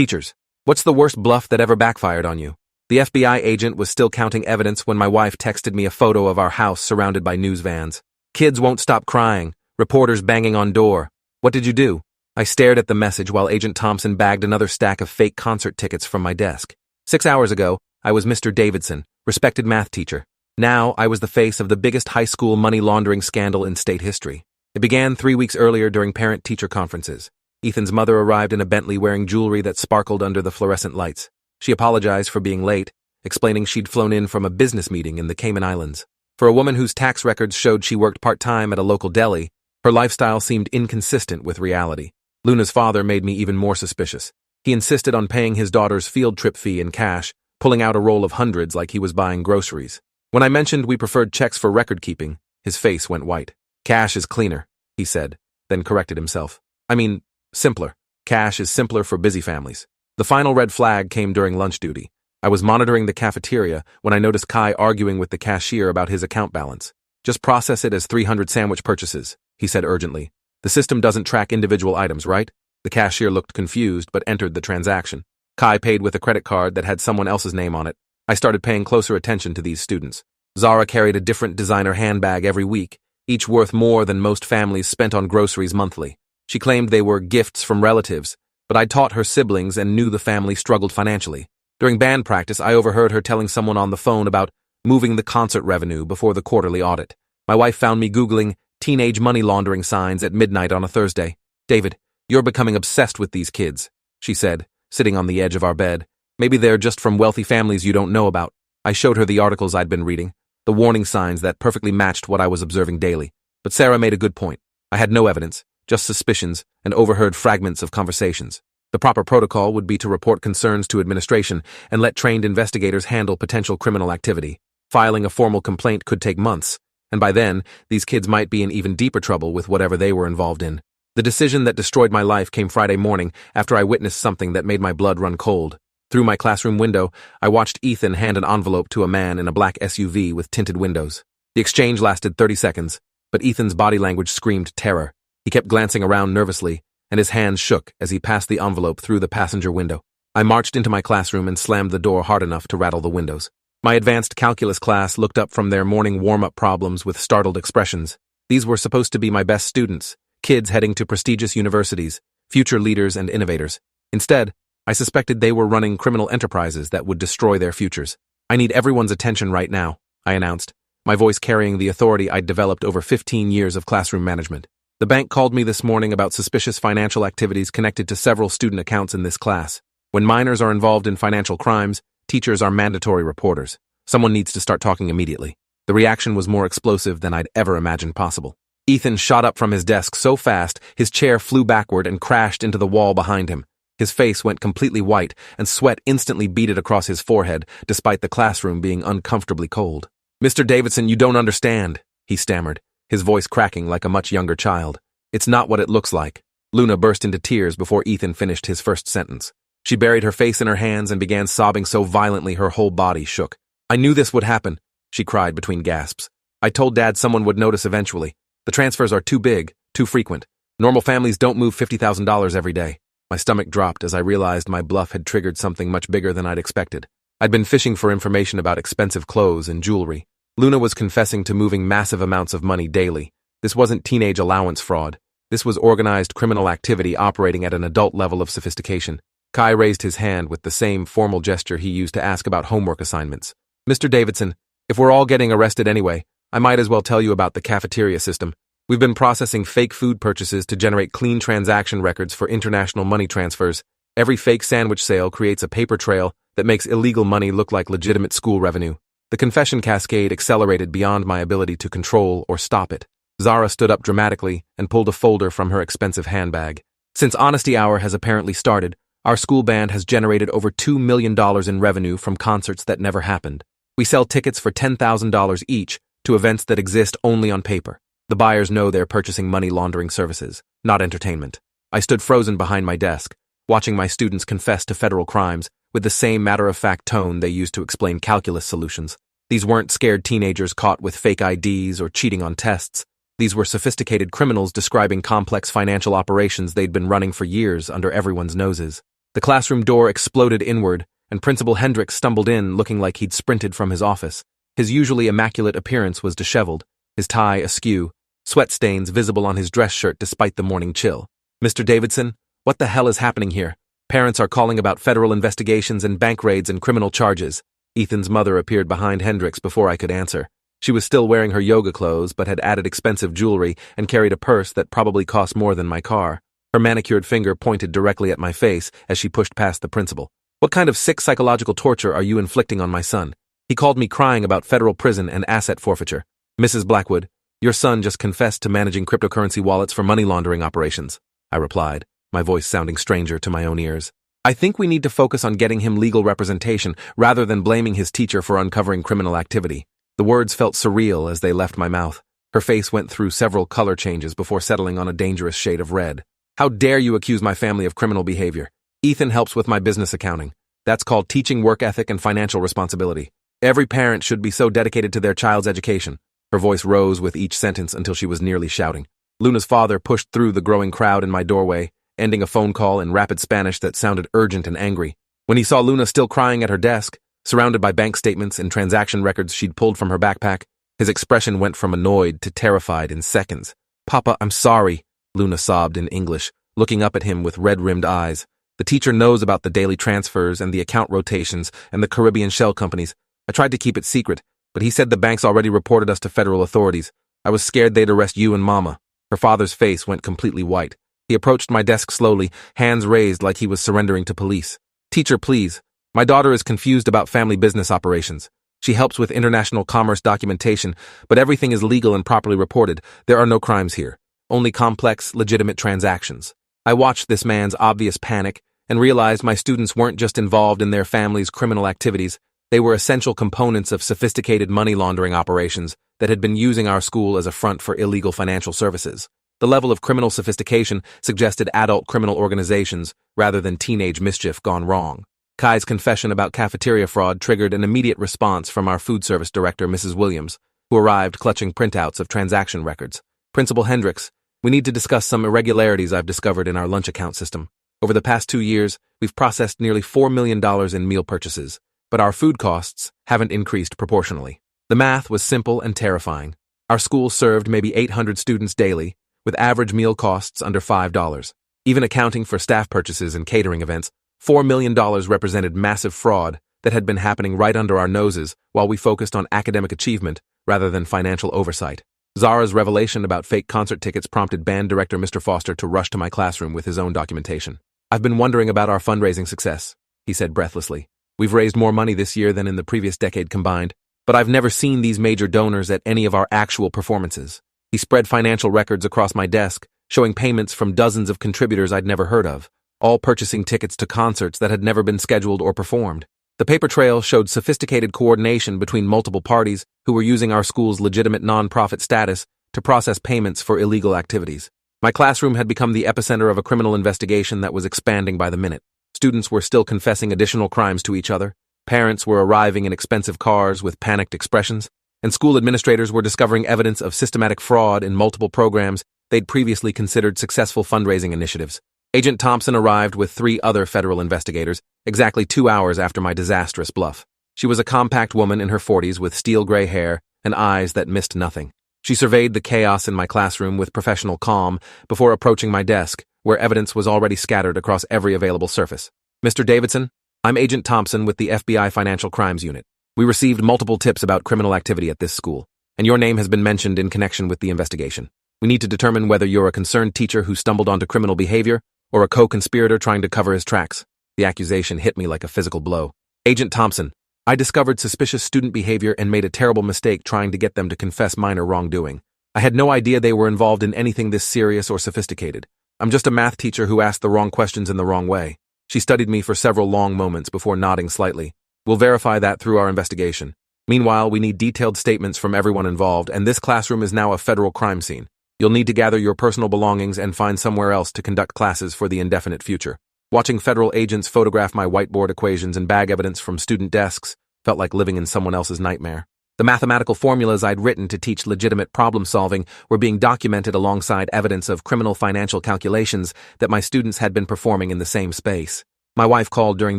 Teachers, what's the worst bluff that ever backfired on you? The FBI agent was still counting evidence when my wife texted me a photo of our house surrounded by news vans. Kids won't stop crying, reporters banging on door. What did you do? I stared at the message while Agent Thompson bagged another stack of fake concert tickets from my desk. 6 hours ago, I was Mr. Davidson, respected math teacher. Now, I was the face of the biggest high school money laundering scandal in state history. It began 3 weeks earlier during parent-teacher conferences. Ethan's mother arrived in a Bentley wearing jewelry that sparkled under the fluorescent lights. She apologized for being late, explaining she'd flown in from a business meeting in the Cayman Islands. For a woman whose tax records showed she worked part-time at a local deli, her lifestyle seemed inconsistent with reality. Luna's father made me even more suspicious. He insisted on paying his daughter's field trip fee in cash, pulling out a roll of hundreds like he was buying groceries. When I mentioned we preferred checks for record-keeping, his face went white. Cash is cleaner, he said, then corrected himself. I mean, simpler. Cash is simpler for busy families. The final red flag came during lunch duty. I was monitoring the cafeteria when I noticed Kai arguing with the cashier about his account balance. Just process it as 300 sandwich purchases, he said urgently. The system doesn't track individual items, right? The cashier looked confused but entered the transaction. Kai paid with a credit card that had someone else's name on it. I started paying closer attention to these students. Zara carried a different designer handbag every week, each worth more than most families spent on groceries monthly. She claimed they were gifts from relatives, but I taught her siblings and knew the family struggled financially. During band practice, I overheard her telling someone on the phone about moving the concert revenue before the quarterly audit. My wife found me Googling teenage money laundering signs at midnight on a Thursday. David, you're becoming obsessed with these kids, she said, sitting on the edge of our bed. Maybe they're just from wealthy families you don't know about. I showed her the articles I'd been reading, the warning signs that perfectly matched what I was observing daily. But Sarah made a good point. I had no evidence, just suspicions, and overheard fragments of conversations. The proper protocol would be to report concerns to administration and let trained investigators handle potential criminal activity. Filing a formal complaint could take months, and by then, these kids might be in even deeper trouble with whatever they were involved in. The decision that destroyed my life came Friday morning after I witnessed something that made my blood run cold. Through my classroom window, I watched Ethan hand an envelope to a man in a black SUV with tinted windows. The exchange lasted 30 seconds, but Ethan's body language screamed terror. He kept glancing around nervously, and his hands shook as he passed the envelope through the passenger window. I marched into my classroom and slammed the door hard enough to rattle the windows. My advanced calculus class looked up from their morning warm-up problems with startled expressions. These were supposed to be my best students, kids heading to prestigious universities, future leaders and innovators. Instead, I suspected they were running criminal enterprises that would destroy their futures. I need everyone's attention right now, I announced, my voice carrying the authority I'd developed over 15 years of classroom management. The bank called me this morning about suspicious financial activities connected to several student accounts in this class. When minors are involved in financial crimes, teachers are mandatory reporters. Someone needs to start talking immediately. The reaction was more explosive than I'd ever imagined possible. Ethan shot up from his desk so fast, his chair flew backward and crashed into the wall behind him. His face went completely white, and sweat instantly beaded across his forehead, despite the classroom being uncomfortably cold. "Mr. Davidson, you don't understand," he stammered, his voice cracking like a much younger child. "It's not what it looks like." Luna burst into tears before Ethan finished his first sentence. She buried her face in her hands and began sobbing so violently her whole body shook. "I knew this would happen," she cried between gasps. "I told Dad someone would notice eventually. The transfers are too big, too frequent. Normal families don't move $50,000 every day." My stomach dropped as I realized my bluff had triggered something much bigger than I'd expected. I'd been fishing for information about expensive clothes and jewelry. Luna was confessing to moving massive amounts of money daily. This wasn't teenage allowance fraud. This was organized criminal activity operating at an adult level of sophistication. Kai raised his hand with the same formal gesture he used to ask about homework assignments. "Mr. Davidson, if we're all getting arrested anyway, I might as well tell you about the cafeteria system. We've been processing fake food purchases to generate clean transaction records for international money transfers. Every fake sandwich sale creates a paper trail that makes illegal money look like legitimate school revenue." The confession cascade accelerated beyond my ability to control or stop it. Zara stood up dramatically and pulled a folder from her expensive handbag. "Since Honesty Hour has apparently started, our school band has generated over $2 million in revenue from concerts that never happened. We sell tickets for $10,000 each to events that exist only on paper. The buyers know they're purchasing money laundering services, not entertainment." I stood frozen behind my desk, watching my students confess to federal crimes with the same matter-of-fact tone they used to explain calculus solutions. These weren't scared teenagers caught with fake IDs or cheating on tests. These were sophisticated criminals describing complex financial operations they'd been running for years under everyone's noses. The classroom door exploded inward, and Principal Hendricks stumbled in looking like he'd sprinted from his office. His usually immaculate appearance was disheveled, his tie askew, sweat stains visible on his dress shirt despite the morning chill. "Mr. Davidson, what the hell is happening here? Parents are calling about federal investigations and bank raids and criminal charges." Ethan's mother appeared behind Hendricks before I could answer. She was still wearing her yoga clothes but had added expensive jewelry and carried a purse that probably cost more than my car. Her manicured finger pointed directly at my face as she pushed past the principal. "What kind of sick psychological torture are you inflicting on my son? He called me crying about federal prison and asset forfeiture." "Mrs. Blackwood, your son just confessed to managing cryptocurrency wallets for money laundering operations," I replied, my voice sounding stranger to my own ears. "I think we need to focus on getting him legal representation rather than blaming his teacher for uncovering criminal activity." The words felt surreal as they left my mouth. Her face went through several color changes before settling on a dangerous shade of red. "How dare you accuse my family of criminal behavior? Ethan helps with my business accounting. That's called teaching work ethic and financial responsibility. Every parent should be so dedicated to their child's education." Her voice rose with each sentence until she was nearly shouting. Luna's father pushed through the growing crowd in my doorway, ending a phone call in rapid Spanish that sounded urgent and angry. When he saw Luna still crying at her desk, surrounded by bank statements and transaction records she'd pulled from her backpack, his expression went from annoyed to terrified in seconds. "Papa, I'm sorry," Luna sobbed in English, looking up at him with red-rimmed eyes. "The teacher knows about the daily transfers and the account rotations and the Caribbean shell companies. I tried to keep it secret, but he said the banks already reported us to federal authorities. I was scared they'd arrest you and Mama." Her father's face went completely white. He approached my desk slowly, hands raised like he was surrendering to police. "Teacher, please. My daughter is confused about family business operations. She helps with international commerce documentation, but everything is legal and properly reported. There are no crimes here. Only complex, legitimate transactions." I watched this man's obvious panic and realized my students weren't just involved in their family's criminal activities. They were essential components of sophisticated money laundering operations that had been using our school as a front for illegal financial services. The level of criminal sophistication suggested adult criminal organizations rather than teenage mischief gone wrong. Kai's confession about cafeteria fraud triggered an immediate response from our food service director, Mrs. Williams, who arrived clutching printouts of transaction records. "Principal Hendricks, we need to discuss some irregularities I've discovered in our lunch account system. Over the past 2 years, we've processed nearly $4 million in meal purchases, but our food costs haven't increased proportionally." The math was simple and terrifying. Our school served maybe 800 students daily, with average meal costs under $5. Even accounting for staff purchases and catering events, $4 million represented massive fraud that had been happening right under our noses while we focused on academic achievement rather than financial oversight. Zara's revelation about fake concert tickets prompted band director Mr. Foster to rush to my classroom with his own documentation. "I've been wondering about our fundraising success," he said breathlessly. "We've raised more money this year than in the previous decade combined, but I've never seen these major donors at any of our actual performances." He spread financial records across my desk, showing payments from dozens of contributors I'd never heard of, all purchasing tickets to concerts that had never been scheduled or performed. The paper trail showed sophisticated coordination between multiple parties who were using our school's legitimate nonprofit status to process payments for illegal activities. My classroom had become the epicenter of a criminal investigation that was expanding by the minute. Students were still confessing additional crimes to each other, parents were arriving in expensive cars with panicked expressions, and school administrators were discovering evidence of systematic fraud in multiple programs they'd previously considered successful fundraising initiatives. Agent Thompson arrived with 3 other federal investigators, exactly 2 hours after my disastrous bluff. She was a compact woman in her 40s with steel gray hair and eyes that missed nothing. She surveyed the chaos in my classroom with professional calm before approaching my desk, where evidence was already scattered across every available surface. "Mr. Davidson, I'm Agent Thompson with the FBI Financial Crimes Unit. We received multiple tips about criminal activity at this school, and your name has been mentioned in connection with the investigation. We need to determine whether you're a concerned teacher who stumbled onto criminal behavior or a co-conspirator trying to cover his tracks." The accusation hit me like a physical blow. "Agent Thompson, I discovered suspicious student behavior and made a terrible mistake trying to get them to confess minor wrongdoing. I had no idea they were involved in anything this serious or sophisticated. I'm just a math teacher who asked the wrong questions in the wrong way." She studied me for several long moments before nodding slightly. "We'll verify that through our investigation. Meanwhile, we need detailed statements from everyone involved, and this classroom is now a federal crime scene. You'll need to gather your personal belongings and find somewhere else to conduct classes for the indefinite future." Watching federal agents photograph my whiteboard equations and bag evidence from student desks felt like living in someone else's nightmare. The mathematical formulas I'd written to teach legitimate problem-solving were being documented alongside evidence of criminal financial calculations that my students had been performing in the same space. My wife called during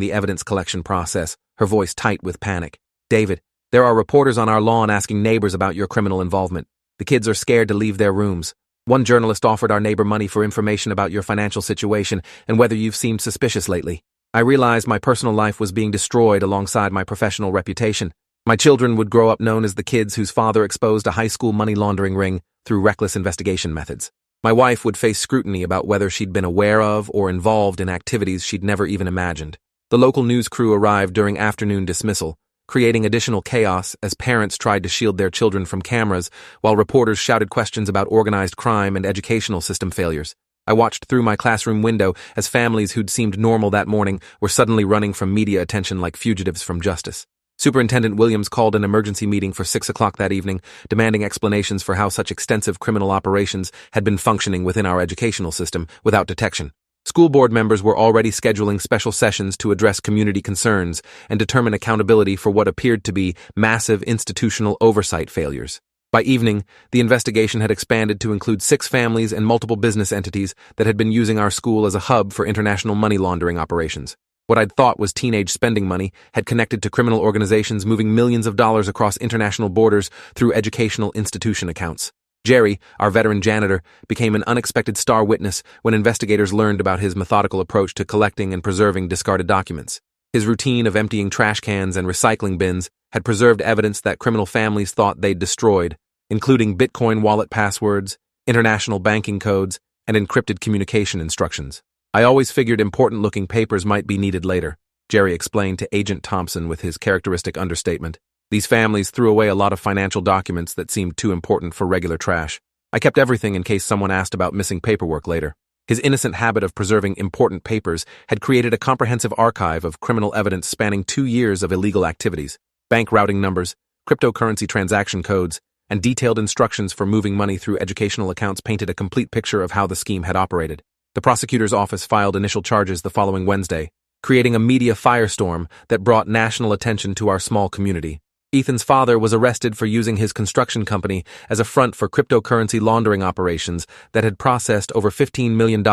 the evidence collection process, her voice tight with panic. "David, there are reporters on our lawn asking neighbors about your criminal involvement. The kids are scared to leave their rooms. One journalist offered our neighbor money for information about your financial situation and whether you've seemed suspicious lately." I realized my personal life was being destroyed alongside my professional reputation. My children would grow up known as the kids whose father exposed a high school money laundering ring through reckless investigation methods. My wife would face scrutiny about whether she'd been aware of or involved in activities she'd never even imagined. The local news crew arrived during afternoon dismissal, creating additional chaos as parents tried to shield their children from cameras while reporters shouted questions about organized crime and educational system failures. I watched through my classroom window as families who'd seemed normal that morning were suddenly running from media attention like fugitives from justice. Superintendent Williams called an emergency meeting for 6 o'clock that evening, demanding explanations for how such extensive criminal operations had been functioning within our educational system without detection. School board members were already scheduling special sessions to address community concerns and determine accountability for what appeared to be massive institutional oversight failures. By evening, the investigation had expanded to include 6 families and multiple business entities that had been using our school as a hub for international money laundering operations. What I'd thought was teenage spending money had connected to criminal organizations moving millions of dollars across international borders through educational institution accounts. Jerry, our veteran janitor, became an unexpected star witness when investigators learned about his methodical approach to collecting and preserving discarded documents. His routine of emptying trash cans and recycling bins had preserved evidence that criminal families thought they'd destroyed, including Bitcoin wallet passwords, international banking codes, and encrypted communication instructions. "I always figured important-looking papers might be needed later," Jerry explained to Agent Thompson with his characteristic understatement. "These families threw away a lot of financial documents that seemed too important for regular trash. I kept everything in case someone asked about missing paperwork later." His innocent habit of preserving important papers had created a comprehensive archive of criminal evidence spanning 2 years of illegal activities, bank routing numbers, cryptocurrency transaction codes, and detailed instructions for moving money through educational accounts painted a complete picture of how the scheme had operated. The prosecutor's office filed initial charges the following Wednesday, creating a media firestorm that brought national attention to our small community. Ethan's father was arrested for using his construction company as a front for cryptocurrency laundering operations that had processed over $15 million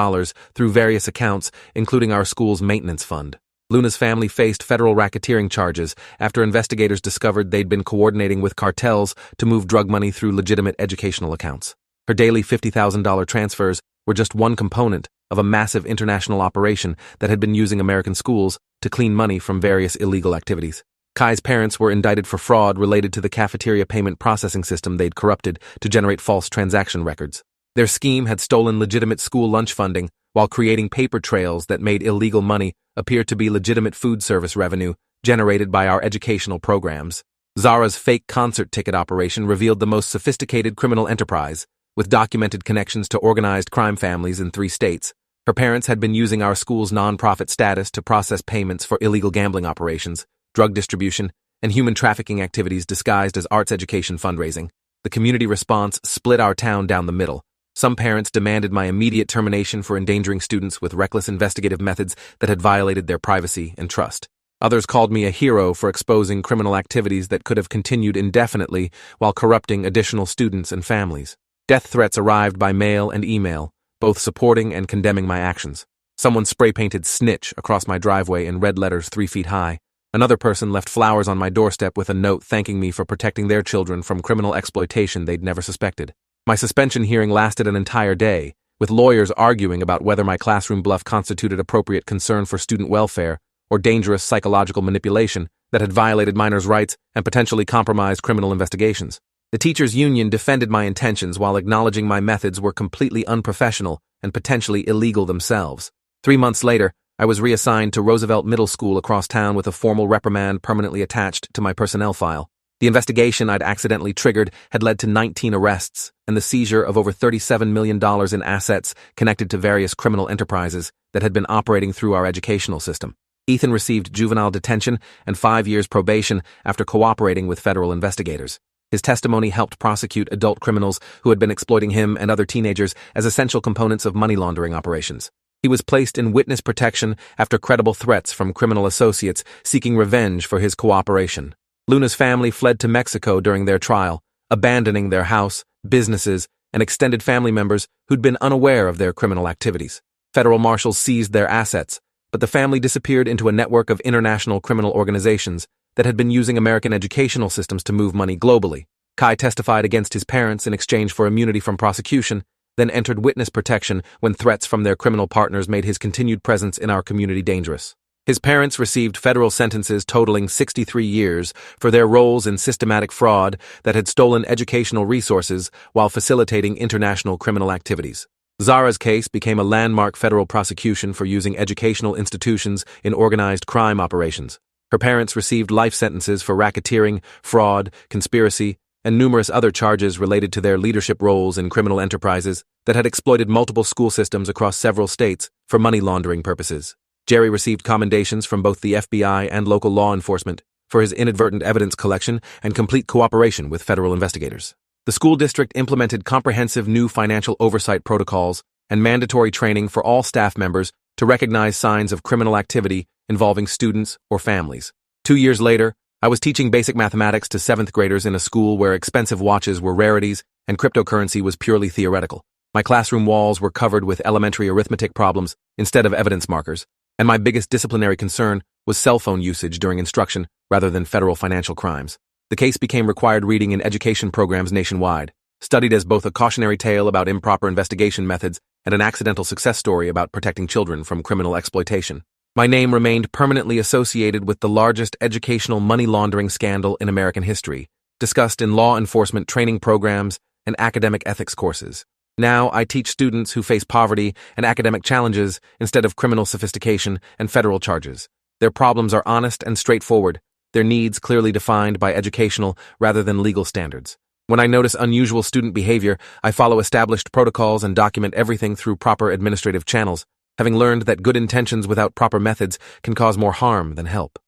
through various accounts, including our school's maintenance fund. Luna's family faced federal racketeering charges after investigators discovered they'd been coordinating with cartels to move drug money through legitimate educational accounts. Her daily $50,000 transfers were just one component of a massive international operation that had been using American schools to clean money from various illegal activities. Kai's parents were indicted for fraud related to the cafeteria payment processing system they'd corrupted to generate false transaction records. Their scheme had stolen legitimate school lunch funding while creating paper trails that made illegal money appear to be legitimate food service revenue generated by our educational programs. Zara's fake concert ticket operation revealed the most sophisticated criminal enterprise, with documented connections to organized crime families in 3 states. Her parents had been using our school's nonprofit status to process payments for illegal gambling operations, drug distribution, and human trafficking activities disguised as arts education fundraising. The community response split our town down the middle. Some parents demanded my immediate termination for endangering students with reckless investigative methods that had violated their privacy and trust. Others called me a hero for exposing criminal activities that could have continued indefinitely while corrupting additional students and families. Death threats arrived by mail and email, both supporting and condemning my actions. Someone spray-painted "snitch" across my driveway in red letters 3 feet high. Another person left flowers on my doorstep with a note thanking me for protecting their children from criminal exploitation they'd never suspected. My suspension hearing lasted an entire day, with lawyers arguing about whether my classroom bluff constituted appropriate concern for student welfare or dangerous psychological manipulation that had violated minors' rights and potentially compromised criminal investigations. The teachers' union defended my intentions while acknowledging my methods were completely unprofessional and potentially illegal themselves. 3 months later, I was reassigned to Roosevelt Middle School across town with a formal reprimand permanently attached to my personnel file. The investigation I'd accidentally triggered had led to 19 arrests and the seizure of over $37 million in assets connected to various criminal enterprises that had been operating through our educational system. Ethan received juvenile detention and 5 years probation after cooperating with federal investigators. His testimony helped prosecute adult criminals who had been exploiting him and other teenagers as essential components of money laundering operations. He was placed in witness protection after credible threats from criminal associates seeking revenge for his cooperation. Luna's family fled to Mexico during their trial, abandoning their house, businesses, and extended family members who'd been unaware of their criminal activities. Federal marshals seized their assets, but the family disappeared into a network of international criminal organizations that had been using American educational systems to move money globally. Kai testified against his parents in exchange for immunity from prosecution, then entered witness protection when threats from their criminal partners made his continued presence in our community dangerous. His parents received federal sentences totaling 63 years for their roles in systematic fraud that had stolen educational resources while facilitating international criminal activities. Zara's case became a landmark federal prosecution for using educational institutions in organized crime operations. Her parents received life sentences for racketeering, fraud, conspiracy, and numerous other charges related to their leadership roles in criminal enterprises that had exploited multiple school systems across several states for money laundering purposes. Jerry received commendations from both the FBI and local law enforcement for his inadvertent evidence collection and complete cooperation with federal investigators. The school district implemented comprehensive new financial oversight protocols and mandatory training for all staff members to recognize signs of criminal activity involving students or families. 2 years later, I was teaching basic mathematics to 7th graders in a school where expensive watches were rarities and cryptocurrency was purely theoretical. My classroom walls were covered with elementary arithmetic problems instead of evidence markers, and my biggest disciplinary concern was cell phone usage during instruction rather than federal financial crimes. The case became required reading in education programs nationwide, studied as both a cautionary tale about improper investigation methods and an accidental success story about protecting children from criminal exploitation. My name remained permanently associated with the largest educational money laundering scandal in American history, discussed in law enforcement training programs and academic ethics courses. Now I teach students who face poverty and academic challenges instead of criminal sophistication and federal charges. Their problems are honest and straightforward, their needs clearly defined by educational rather than legal standards. When I notice unusual student behavior, I follow established protocols and document everything through proper administrative channels, having learned that good intentions without proper methods can cause more harm than help.